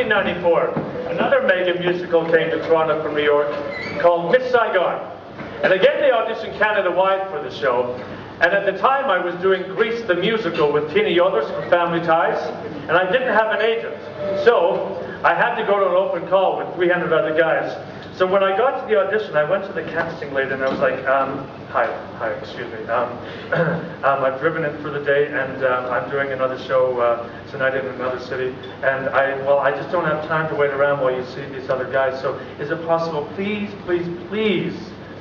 1994, another mega musical came to Toronto from New York called Miss Saigon. And again, they auditioned Canada-wide for the show. And at the time, I was doing Grease the Musical with Tina Yothers from Family Ties, and I didn't have an agent. So I had to go to an open call with 300 other guys. So when I got to the audition, I went to the casting lady and I was like, hi, excuse me. I've driven in for the day and I'm doing another show tonight in another city. And I just don't have time to wait around while you see these other guys. So is it possible, please,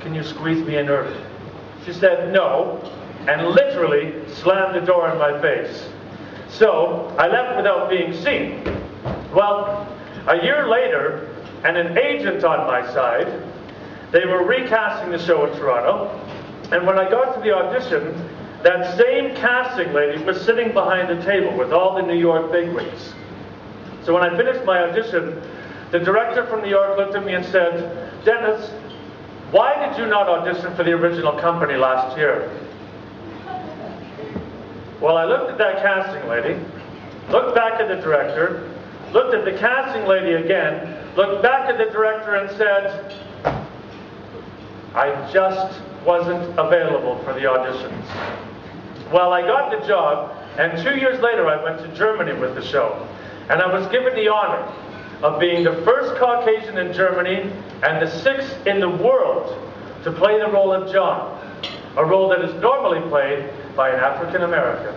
can you squeeze me in early? She said no, and literally slammed the door in my face. So I left without being seen. Well, a year later, and an agent on my side, they were recasting the show in Toronto, and when I got to the audition, that same casting lady was sitting behind the table with all the New York bigwigs. So when I finished my audition, the director from New York looked at me and said, Dennis, why did you not audition for the original company last year? Well, I looked at that casting lady, looked back at the director, looked at the casting lady again, looked back at the director and said, I just wasn't available for the auditions. Well, I got the job, and 2 years later I went to Germany with the show. And I was given the honor of being the first Caucasian in Germany and the 6th in the world to play the role of John, a role that is normally played by an African American.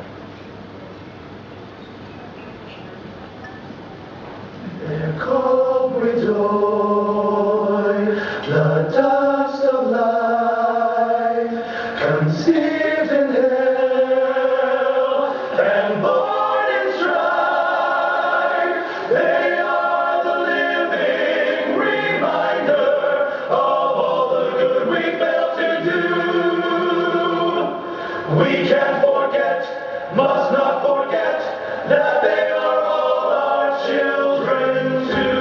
Rejoice, the dust of life, conceived in hell and born in strife. They are the living reminder of all the good we failed to do. We can't forget, must not forget, that they are all our children too.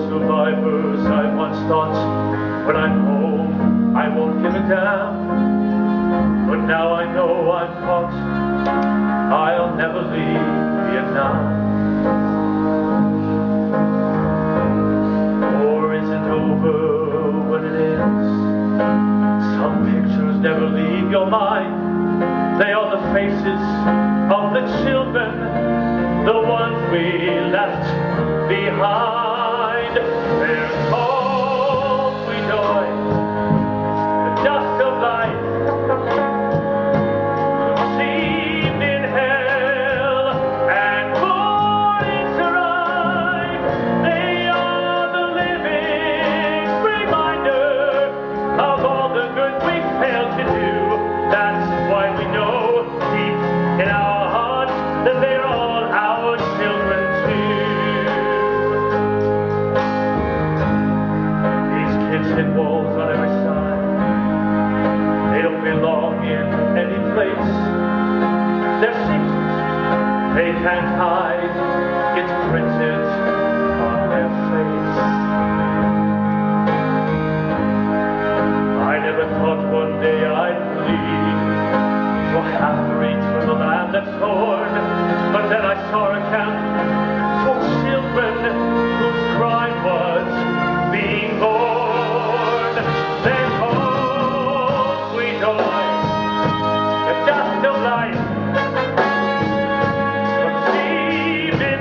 Survivors, I once thought, when I'm home, I won't give a damn. But now I know I'm caught, I'll never leave Vietnam. War isn't over when it ends. Some pictures never leave your mind. They are the faces of the children, the ones we left behind. There's hope we join, the dust of life, conceived in hell and born into life. They are the living reminder of all the good we failed to do. That's why we know deep in our hearts that they're all our children too. Hit walls on every side. They don't belong in any place. They're secrets they can't hide. It's printed on their face. I never thought one day I'd bleed for half-breeds from the land that's torn. But then I saw a camp for children whose crime was being born. Then hope we join, the dust of life, conceived in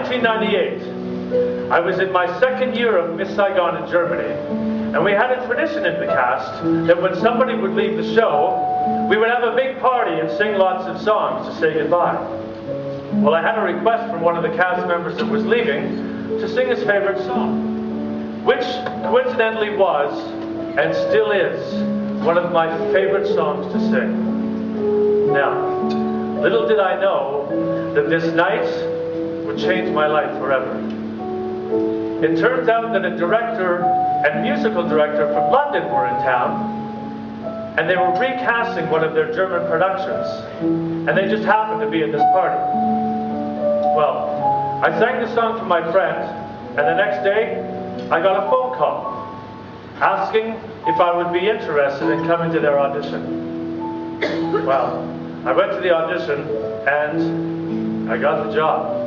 1998, I was in my second year of Miss Saigon in Germany, and we had a tradition in the cast that when somebody would leave the show, we would have a big party and sing lots of songs to say goodbye. Well, I had a request from one of the cast members that was leaving to sing his favorite song, which coincidentally was, and still is, one of my favorite songs to sing. Now, little did I know that this night would change my life forever. It turns out that a director and musical director from London were in town, and they were recasting one of their German productions, and they just happened to be at this party. Well, I sang the song to my friend, and the next day, I got a phone call asking if I would be interested in coming to their audition. Well, I went to the audition, and I got the job.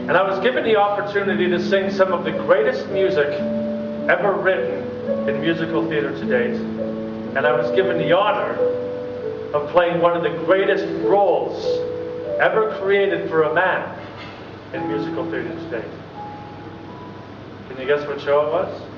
And I was given the opportunity to sing some of the greatest music ever written in musical theater to date. And I was given the honor of playing one of the greatest roles ever created for a man in musical theater to date. Can you guess what show it was?